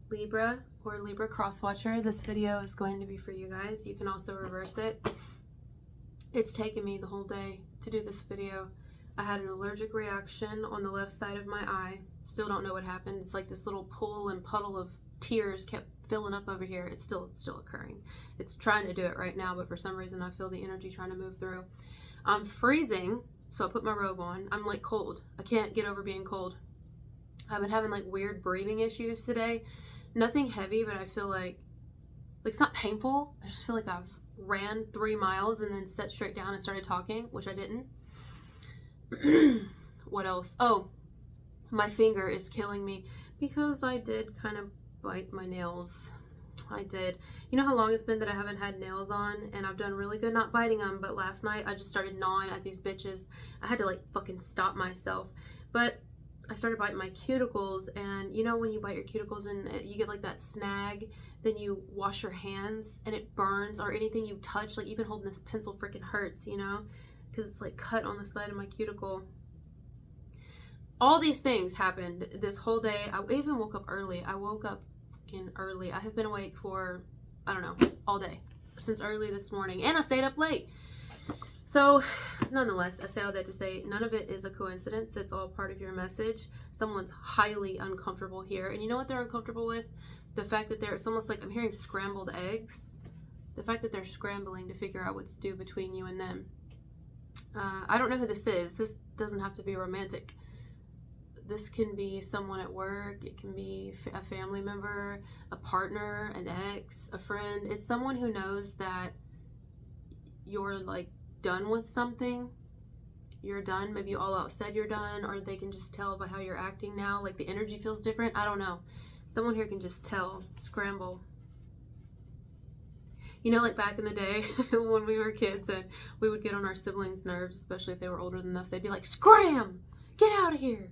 Libra or Libra cross watcher, this video is going to be for you guys. You can also reverse it. It's taken me the whole day to do this video. I had an allergic reaction on the left side of my eye. Still don't know what happened. It's like this little pool and puddle of tears kept filling up over here. It's still occurring. It's trying to do it right now, but for some reason I feel the energy trying to move through. I'm freezing, so I put my robe on. I'm like cold. I can't get over being cold. I've been having like weird breathing issues today. Nothing heavy, but I feel like it's not painful. I just feel like I've ran 3 miles and then sat straight down and started talking, which I didn't. What else? Oh, my finger is killing me because I did kind of bite my nails. I did. You know how long it's been that I haven't had nails on, and I've done really good not biting them, but last night I just started gnawing at these bitches. I had to like fucking stop myself. But I started biting my cuticles, and you know when you bite your cuticles and you get like that snag, then you wash your hands and it burns, or anything you touch, like even holding this pencil freaking hurts, you know, because it's like cut on the side of my cuticle. All these things happened this whole day. I even woke up early. I woke up fucking early. I have been awake for, I don't know, all day since early this morning, and I stayed up late. So nonetheless, I say all that to say none of it is a coincidence. It's all part of your message. Someone's highly uncomfortable here, and you know what they're uncomfortable with? The fact that it's almost like I'm hearing scrambled eggs. The fact that they're scrambling to figure out what to do between you and them. I don't know who this is. This doesn't have to be romantic. This can be someone at work. It can be a family member, a partner, an ex, a friend. It's someone who knows that you're like done with something. You're done. Maybe you all out said you're done, or they can just tell by how you're acting now. Like the energy feels different. I don't know. Someone here can just tell. Scramble. You know, like back in the day when we were kids and we would get on our siblings' nerves, especially if they were older than us, they'd be like, scram! Get out of here!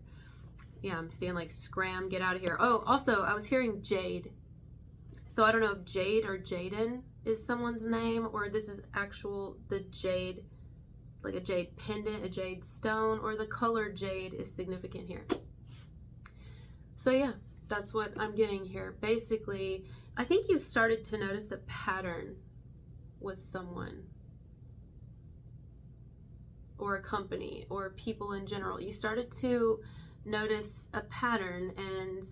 Yeah, I'm seeing like scram, get out of here. Oh, also, I was hearing Jade. So I don't know if Jade or Jaden is someone's name, or this is the jade, like a jade pendant, a jade stone, or the color jade is significant here. So yeah, that's what I'm getting here. Basically, I think you've started to notice a pattern with someone or a company or people in general. You started to notice a pattern, and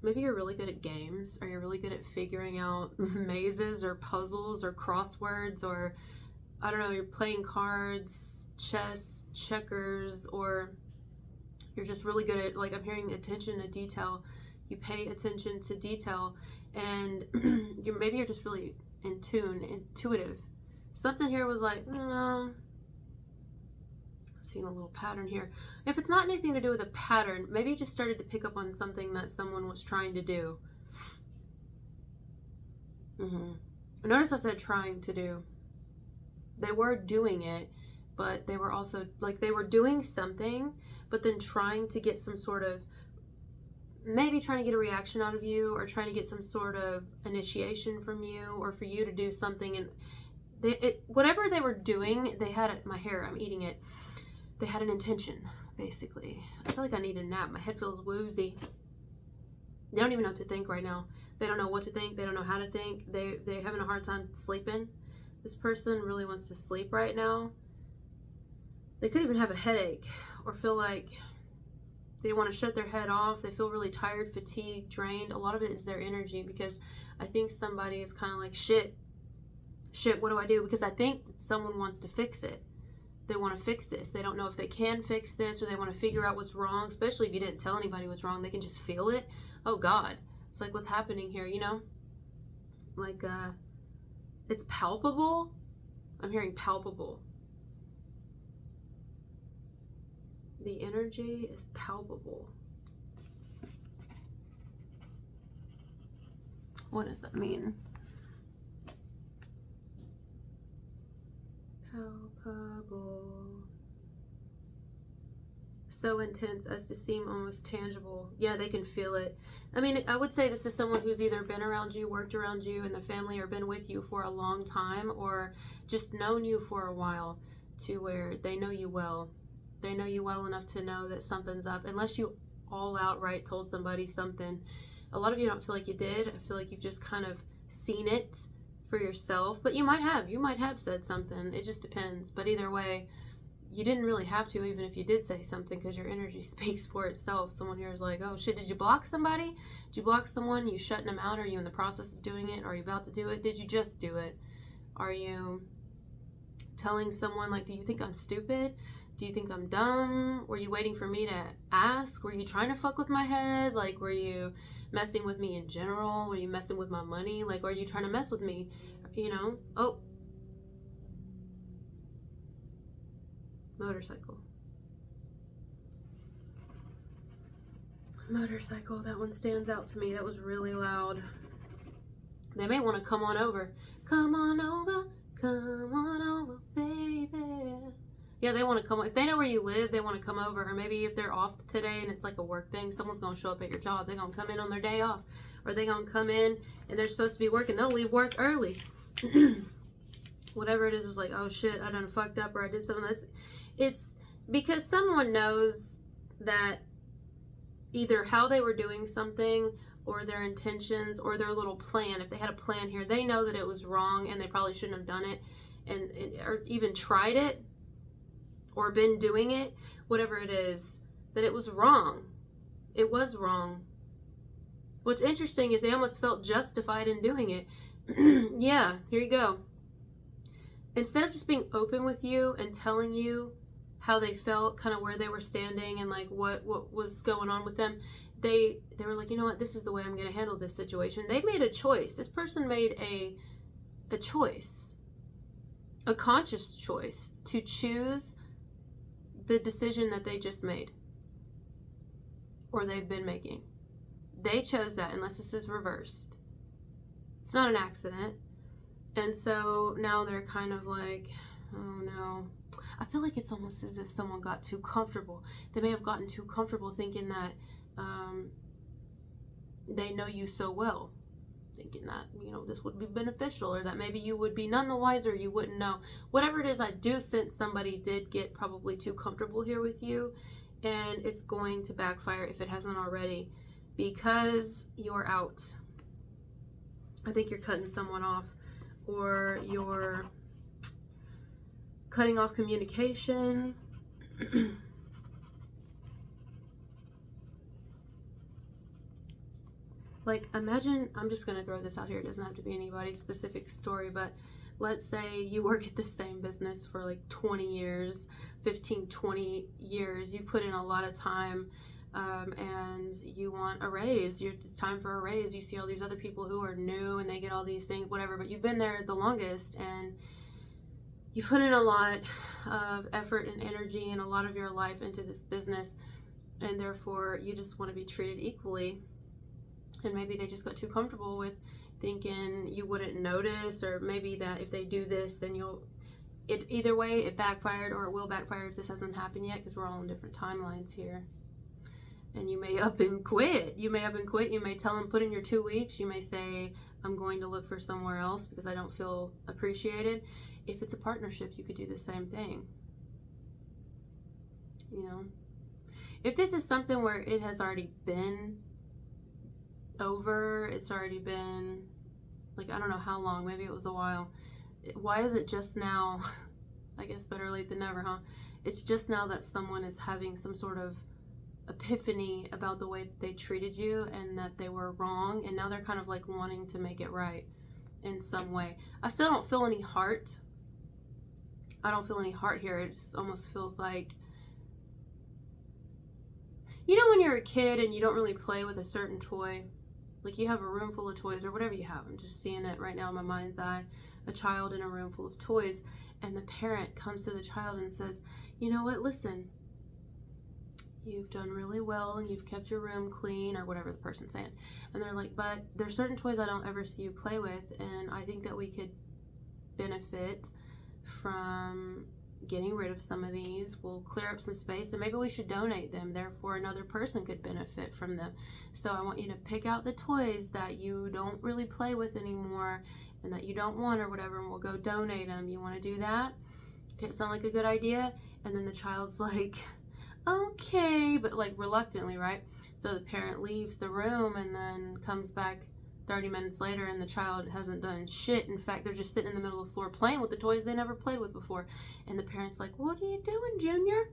maybe you're really good at games, or you're really good at figuring out mazes or puzzles or crosswords, or I don't know, you're playing cards, chess, checkers, or you're just really good at, like, I'm hearing attention to detail. You pay attention to detail, and maybe you're just really in tune, intuitive. Something here was like, seeing a little pattern here. If it's not anything to do with a pattern, maybe you just started to pick up on something that someone was trying to do. Notice I said trying to do. They were doing it, but they were also, like, they were doing something, but then trying to get some sort of, maybe trying to get a reaction out of you, or trying to get some sort of initiation from you, or for you to do something. And whatever they were doing, they had my hair, I'm eating it. They had an intention, basically. I feel like I need a nap. My head feels woozy. They don't even know what to think right now. They don't know what to think. They don't know how to think. They're having a hard time sleeping. This person really wants to sleep right now. They could even have a headache, or feel like they want to shut their head off. They feel really tired, fatigued, drained. A lot of it is their energy, because I think somebody is kind of like, shit, what do I do? Because I think someone wants to fix it. They want to fix this. They don't know if they can fix this, or they want to figure out what's wrong, especially if you didn't tell anybody what's wrong. They can just feel it. Oh God, it's like, what's happening here, you know? Like, it's palpable. I'm hearing palpable. The energy is palpable. What does that mean? Palpable. So intense as to seem almost tangible. Yeah, they can feel it. I mean, I would say this is someone who's either been around you, worked around you in the family, or been with you for a long time, or just known you for a while, to where they know you well. They know you well enough to know that something's up. Unless you all outright told somebody something. A lot of you don't feel like you did. I feel like you've just kind of seen it for yourself, but you might have said something. It just depends. But either way, you didn't really have to, even if you did say something, because your energy speaks for itself. Someone here is like, oh shit, did you block somebody? Did you block someone? You shutting them out? Are you in the process of doing it? Are you about to do it? Did you just do it? Are you telling someone, like, do you think I'm stupid? Do you think I'm dumb? Were you waiting for me to ask? Were you trying to fuck with my head? Like, were you messing with me in general? Were you messing with my money? Like, are you trying to mess with me? You know? Oh. Motorcycle. Motorcycle, that one stands out to me. That was really loud. They may want to come on over. Come on over, baby. Yeah, they want to come. If they know where you live, they want to come over. Or maybe if they're off today and it's like a work thing, someone's going to show up at your job. They're going to come in on their day off. Or they're going to come in and they're supposed to be working. They'll leave work early. Whatever it is like, oh shit, I done fucked up or I did something. It's because someone knows that either how they were doing something or their intentions or their little plan. If they had a plan here, they know that it was wrong and they probably shouldn't have done it or even tried it or been doing it, whatever it is, that it was wrong. It was wrong. What's interesting is they almost felt justified in doing it. Yeah, here you go. Instead of just being open with you and telling you how they felt, kind of where they were standing and like what was going on with them, they were like, you know what, this is the way I'm going to handle this situation. They made a choice. This person made a choice, a conscious choice to choose the decision that they just made or they've been making. They chose that, unless this is reversed. It's not an accident. And so now they're kind of like, oh no. I feel like it's almost as if someone got too comfortable. They may have gotten too comfortable thinking that they know you so well. Thinking that, you know, this would be beneficial or that maybe you would be none the wiser, you wouldn't know. Whatever it is, I do sense somebody did get probably too comfortable here with you. And it's going to backfire if it hasn't already. Because you're out. I think you're cutting someone off. Or you're cutting off communication. Like, imagine, I'm just going to throw this out here. It doesn't have to be anybody's specific story, but let's say you work at the same business for like 20 years, 15, 20 years. You put in a lot of time. And you want a raise. It's time for a raise. You see all these other people who are new and they get all these things, whatever, but you've been there the longest and you put in a lot of effort and energy and a lot of your life into this business, and therefore you just want to be treated equally. And maybe they just got too comfortable with thinking you wouldn't notice, or maybe that if they do this, then either way, it backfired, or it will backfire if this hasn't happened yet, because we're all in different timelines here. And you may up and quit. You may tell them, put in your 2 weeks. You may say, I'm going to look for somewhere else because I don't feel appreciated. If it's a partnership, you could do the same thing. You know, if this is something where it has already been over, it's already been, like, I don't know how long, maybe it was a while. Why is it just now? I guess better late than never, huh? It's just now that someone is having some sort of epiphany about the way that they treated you and that they were wrong, and now they're kind of like wanting to make it right in some way. I still don't feel any heart. I don't feel any heart here. It just almost feels like, you know, when you're a kid and you don't really play with a certain toy, like you have a room full of toys or whatever you have. I'm just seeing it right now in my mind's eye, a child in a room full of toys, and the parent comes to the child and says, you know what, listen, you've done really well and you've kept your room clean, or whatever the person's saying. And they're like, but there's certain toys I don't ever see you play with, and I think that we could benefit from getting rid of some of these. We'll clear up some space and maybe we should donate them. Therefore, another person could benefit from them. So I want you to pick out the toys that you don't really play with anymore and that you don't want or whatever, and we'll go donate them. You want to do that? Okay, it sound like a good idea? And then the child's like, okay, but like reluctantly, right? So the parent leaves the room and then comes back 30 minutes later and the child hasn't done shit. In fact, they're just sitting in the middle of the floor playing with the toys they never played with before. And the parent's like, what are you doing, Junior?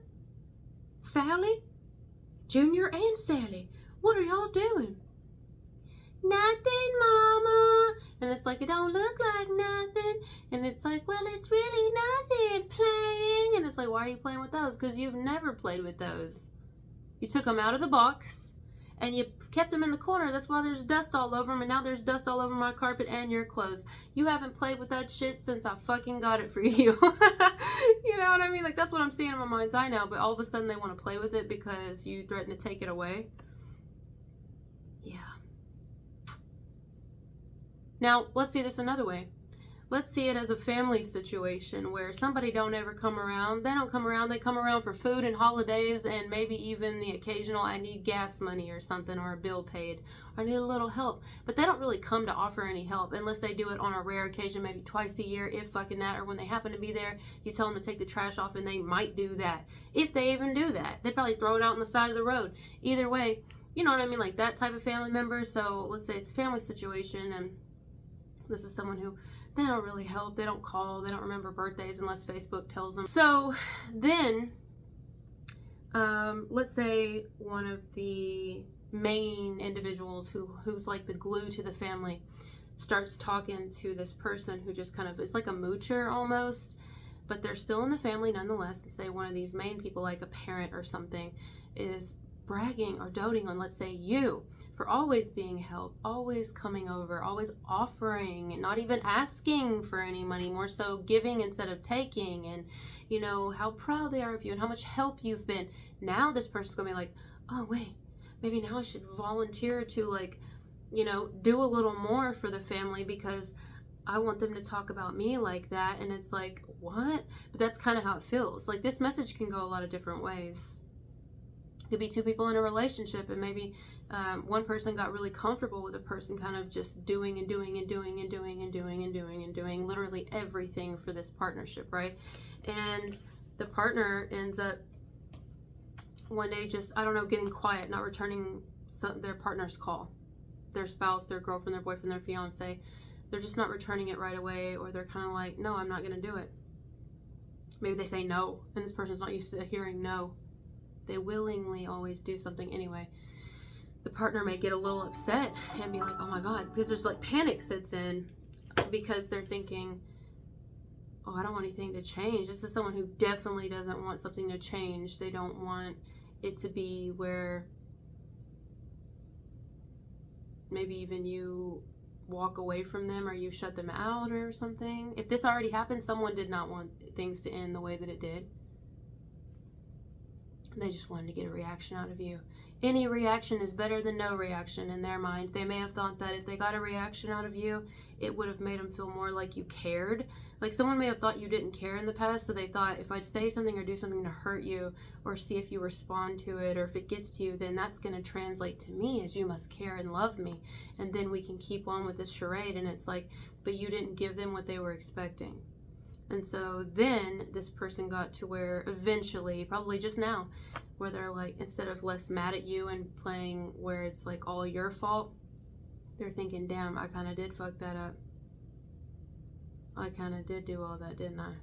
Sally? Junior and Sally, what are y'all doing? Nothing, Mama. And it's like, it don't look like nothing. And it's like, well, it's really nothing, playing. And it's like, why are you playing with those? Because you've never played with those. You took them out of the box and you kept them in the corner. That's why there's dust all over them, and now there's dust all over my carpet and your clothes. You haven't played with that shit since I fucking got it for you. You know what I mean? Like, that's what I'm seeing in my mind's eye now, but all of a sudden they want to play with it because you threaten to take it away. Yeah. Now, let's see this another way. Let's see it as a family situation where somebody don't ever come around. They don't come around. They come around for food and holidays and maybe even the occasional I need gas money or something, or a bill paid, or I need a little help. But they don't really come to offer any help unless they do it on a rare occasion, maybe twice a year, if fucking that, or when they happen to be there, you tell them to take the trash off and they might do that. If they even do that, they probably throw it out on the side of the road. Either way, you know what I mean? Like that type of family member. So let's say it's a family situation and this is someone who they don't really help. They don't call. They don't remember birthdays unless Facebook tells them. So then, let's say one of the main individuals who's like the glue to the family starts talking to this person who just kind of, it's like a moocher almost, but they're still in the family nonetheless. And say one of these main people, like a parent or something, is bragging or doting on, let's say, you, for always being helped, always coming over, always offering, and not even asking for any money, more so giving instead of taking, and you know how proud they are of you and how much help you've been. Now this person's gonna be like, oh wait, maybe now I should volunteer to, like, you know, do a little more for the family because I want them to talk about me like that. And it's like, what? But that's kind of how it feels. Like, this message can go a lot of different ways. It could be two people in a relationship, and maybe one person got really comfortable with a person kind of just doing and doing and doing and doing and doing and doing and doing literally everything for this partnership, right? And the partner ends up one day just, I don't know, getting quiet, not returning their partner's call. Their spouse, their girlfriend, their boyfriend, their fiance, they're just not returning it right away, or they're kind of like, no, I'm not going to do it. Maybe they say no, and this person's not used to hearing no. They willingly always do something anyway. The partner may get a little upset and be like, oh my God, because there's like panic sets in because they're thinking, oh, I don't want anything to change. This is someone who definitely doesn't want something to change. They don't want it to be where maybe even you walk away from them or you shut them out or something. If this already happened, someone did not want things to end the way that it did. They just wanted to get a reaction out of you. Any reaction is better than no reaction in their mind. They may have thought that if they got a reaction out of you, it would have made them feel more like you cared. Like, someone may have thought you didn't care in the past, so they thought, if I'd say something or do something to hurt you, or see if you respond to it, or if it gets to you, then that's going to translate to me as you must care and love me. And then we can keep on with this charade. And it's like, but you didn't give them what they were expecting. And so then this person got to where eventually, probably just now, where they're like, instead of less mad at you and playing where it's like all your fault, they're thinking, damn, I kind of did fuck that up. I kind of did do all that, didn't I?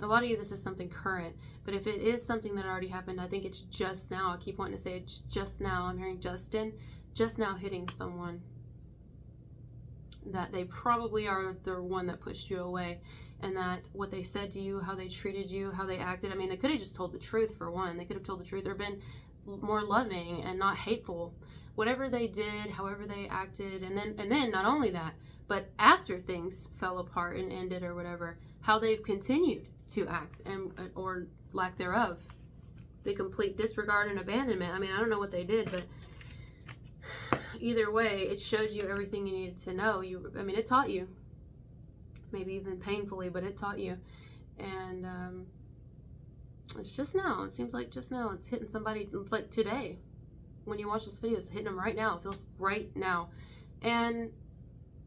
A lot of you, this is something current, but if it is something that already happened, I think it's just now. I keep wanting to say it's just now. I'm hearing Justin, just now hitting someone that they probably are the one that pushed you away, and that what they said to you, how they treated you, how they acted, I mean, they could have just told the truth. For one, they could have told the truth or been more loving and not hateful. Whatever they did, however they acted, and then not only that, but after things fell apart and ended or whatever, how they've continued to act, and or lack thereof, the complete disregard and abandonment. I mean, I don't know what they did, but either way, it shows you everything you needed to know. I mean, it taught you, maybe even painfully, but it taught you. And it's just now. It seems like just now. It's hitting somebody, like today. When you watch this video, it's hitting them right now. It feels right now. And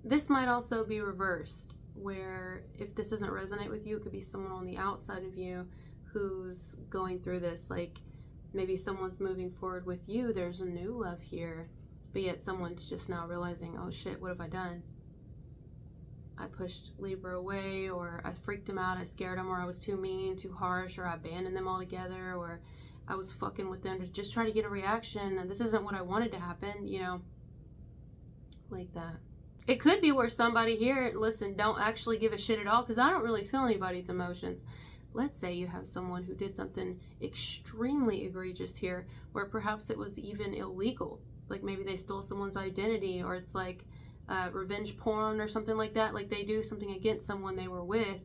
this might also be reversed, where if this doesn't resonate with you, it could be someone on the outside of you who's going through this. Like, Maybe someone's moving forward with you. There's a new love here. But yet someone's just now realizing, oh shit, what have I done? I pushed Libra away, or I freaked him out, I scared him, or I was too mean, too harsh, or I abandoned them altogether, or I was fucking with them to just try to get a reaction, and this isn't what I wanted to happen, you know, like that. It could be where somebody here, listen, don't actually give a shit at all, because I don't really feel anybody's emotions. Let's say you have someone who did something extremely egregious here, where perhaps it was even illegal. Like maybe they stole someone's identity, or it's like revenge porn or something like that. Like they do something against someone they were with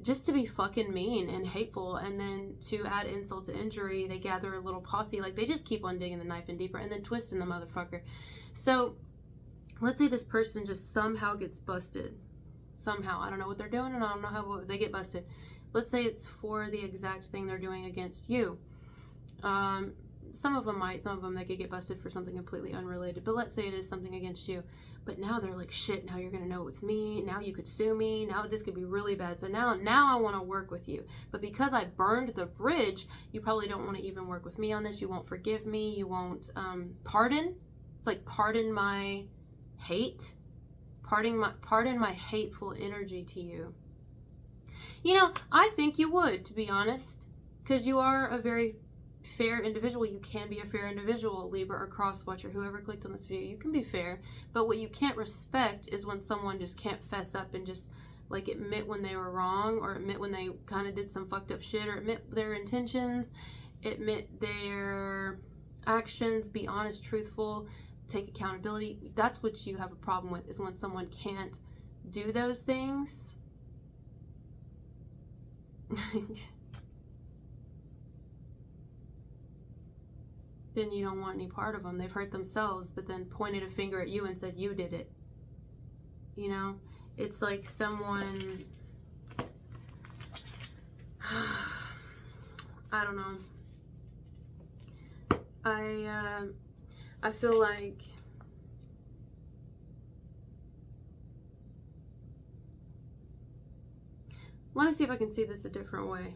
just to be fucking mean and hateful. And then to add insult to injury, they gather a little posse. Like they just keep on digging the knife in deeper and then twisting the motherfucker. So let's say this person just somehow gets busted. Somehow. I don't know what they're doing and I don't know how they get busted. Let's say it's for the exact thing they're doing against you. Some of them might, some of them they could get busted for something completely unrelated. But let's say it is something against you. But now they're like, shit, now you're going to know it's me. Now you could sue me. Now this could be really bad. So now I want to work with you. But because I burned the bridge, you probably don't want to even work with me on this. You won't forgive me. You won't pardon. It's like pardon my hate. Pardon my hateful energy to you. You know, I think you would, to be honest. Because you are a very fair individual. You can be a fair individual, Libra or cross-watcher, whoever clicked on this video. You can be fair, but what you can't respect is when someone just can't fess up and just like admit when they were wrong, or admit when they kind of did some fucked up shit, or admit their intentions, admit their actions, be honest, truthful, take accountability. That's what you have a problem with, is when someone can't do those things. Then you don't want any part of them. They've hurt themselves, but then pointed a finger at you and said you did it. You know, it's like someone, I don't know. I feel like let me see if I can see this a different way.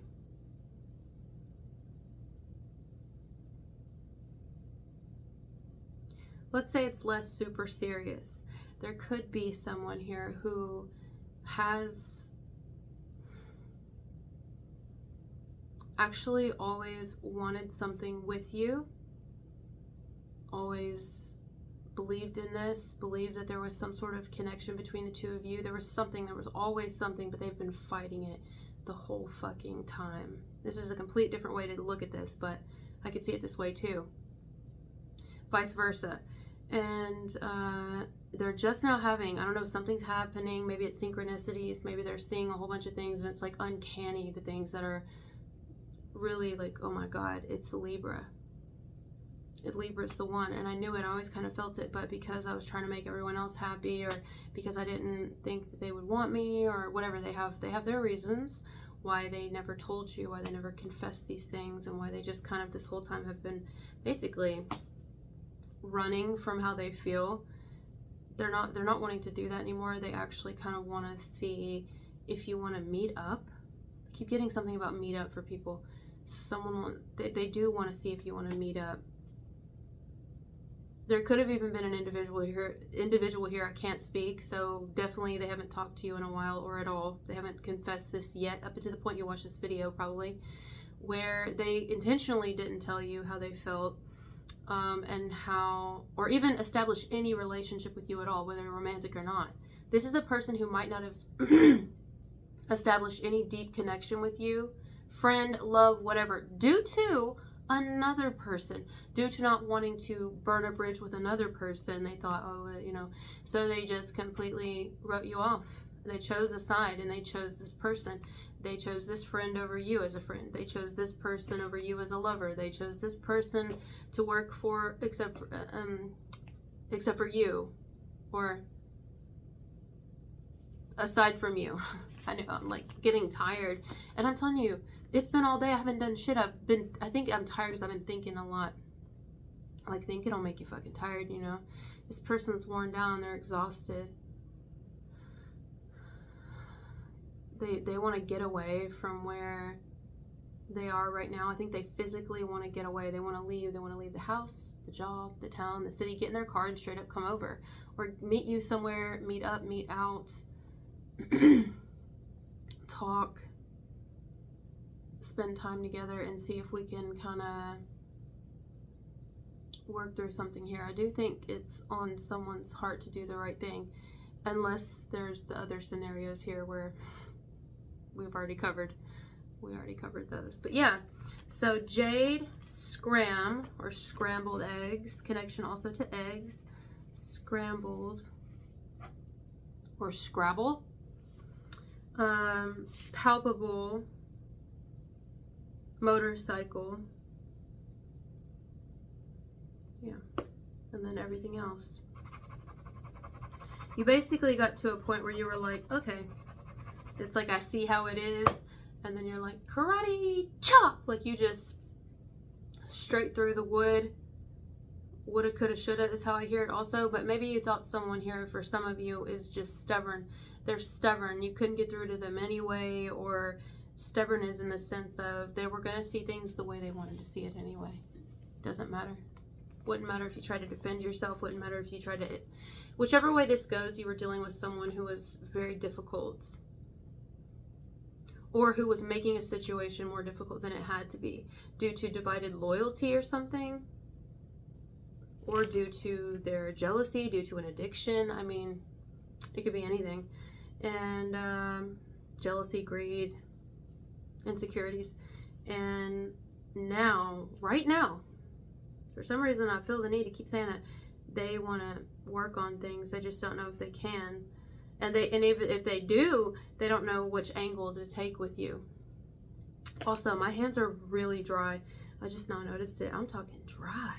Let's say it's less super serious. There could be someone here who has actually always wanted something with you, always believed in this, believed that there was some sort of connection between the two of you. There was always something, but they've been fighting it the whole fucking time. This is a complete different way to look at this, but I could see it this way too. Vice versa. And they're just now having, I don't know, something's happening. Maybe it's synchronicities. Maybe they're seeing a whole bunch of things, and it's like uncanny, the things that are really like, oh my God, it's Libra. Libra's the one. And I knew it. I always kind of felt it. But because I was trying to make everyone else happy, or because I didn't think that they would want me, or whatever, they have their reasons why they never told you, why they never confessed these things, and why they just kind of this whole time have been basically running from how they feel. They're not wanting to do that anymore. They actually kind of want to see if you want to meet up. I keep getting something about meet up for people. So they do want to see if you want to meet up. There could have even been an individual here. I can't speak, so definitely they haven't talked to you in a while, or at all. They haven't confessed this yet, up until the point you watch this video probably, where they intentionally didn't tell you how they felt. And how, or even establish any relationship with you at all, whether romantic or not. This is a person who might not have established any deep connection with you, friend, love, whatever, due to another person, due to not wanting to burn a bridge with another person. They thought, oh, you know, so they just completely wrote you off. They chose a side, and they chose this person. They chose this friend over you as a friend. They chose this person over you as a lover. They chose this person to work for, except for you, or aside from you. I know I'm like getting tired, and I'm telling you, it's been all day. I haven't done shit. I think I'm tired because I've been thinking a lot. Like, thinking will make you fucking tired, you know. This person's worn down. They're exhausted. They want to get away from where they are right now. I think they physically want to get away. They want to leave. They want to leave the house, the job, the town, the city, get in their car and straight up come over. Or meet you somewhere, meet up, meet out, talk, spend time together and see if we can kind of work through something here. I do think it's on someone's heart to do the right thing, unless there's the other scenarios here where we've already covered. We already covered those. But yeah, so jade, scram, or scrambled eggs, connection also to eggs, scrambled, or scrabble, palpable, motorcycle, yeah, and then everything else. You basically got to a point where you were like, okay, it's like I see how it is, and then you're like, karate chop, like you just straight through the wood. Woulda, coulda, shoulda is how I hear it also. But maybe you thought someone here, for some of you, is just stubborn. They're stubborn. You couldn't get through to them anyway, or stubborn is in the sense of they were going to see things the way they wanted to see it anyway. Doesn't matter. Wouldn't matter if you tried to defend yourself. Wouldn't matter if you tried to... Whichever way this goes, you were dealing with someone who was very difficult, or who was making a situation more difficult than it had to be due to divided loyalty or something, or due to their jealousy, due to an addiction. I mean, it could be anything. And jealousy, greed, insecurities. And now, right now, for some reason I feel the need to keep saying that they want to work on things. They just don't know if they can. And if they do, they don't know which angle to take with you. Also, my hands are really dry. I just now noticed it. I'm talking dry.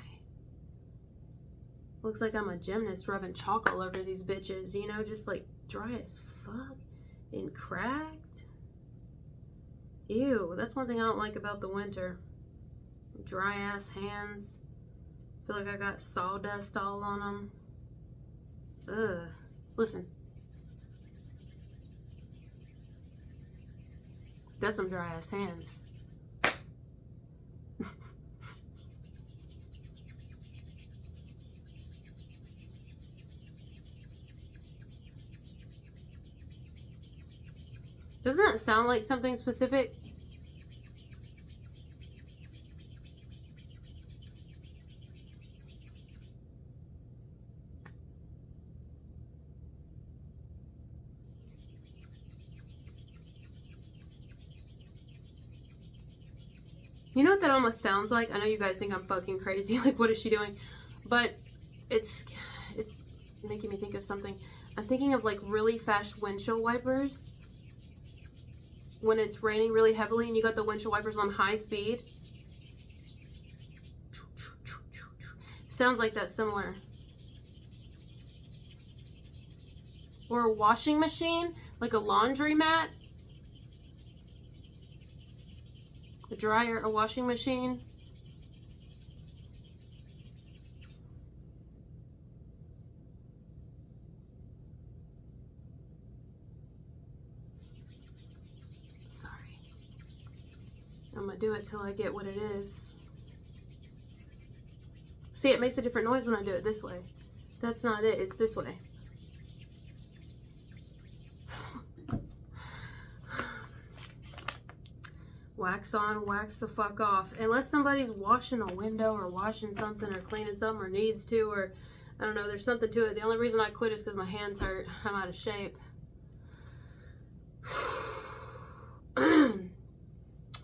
Looks like I'm a gymnast rubbing chalk all over these bitches, you know, just like dry as fuck and cracked. Ew, that's one thing I don't like about the winter. Dry ass hands. Feel like I got sawdust all on them. Ugh. Listen. That's some dry ass hands. Doesn't that sound like something specific? You know what that almost sounds like? I know you guys think I'm fucking crazy. Like, what is she doing? But it's making me think of something. I'm thinking of like really fast windshield wipers. When it's raining really heavily and you got the windshield wipers on high speed. Sounds like that, similar. Or a washing machine, like a laundry mat. A dryer, a washing machine. Sorry. I'm gonna do it till I get what it is. See, it makes a different noise when I do it this way. That's not it, it's this way. Wax on, wax the fuck off. Unless somebody's washing a window or washing something or cleaning something or needs to, or I don't know, there's something to it. The only reason I quit is because my hands hurt. I'm out of shape.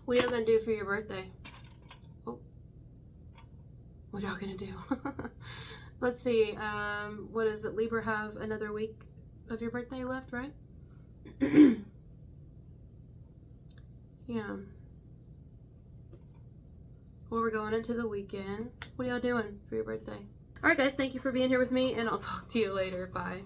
What are y'all gonna do for your birthday? Oh. What y'all gonna do? Let's see. What is it? Libra have another week of your birthday left, right? Yeah. Well, we're going into the weekend. What are y'all doing for your birthday? Alright guys, thank you for being here with me, and I'll talk to you later. Bye.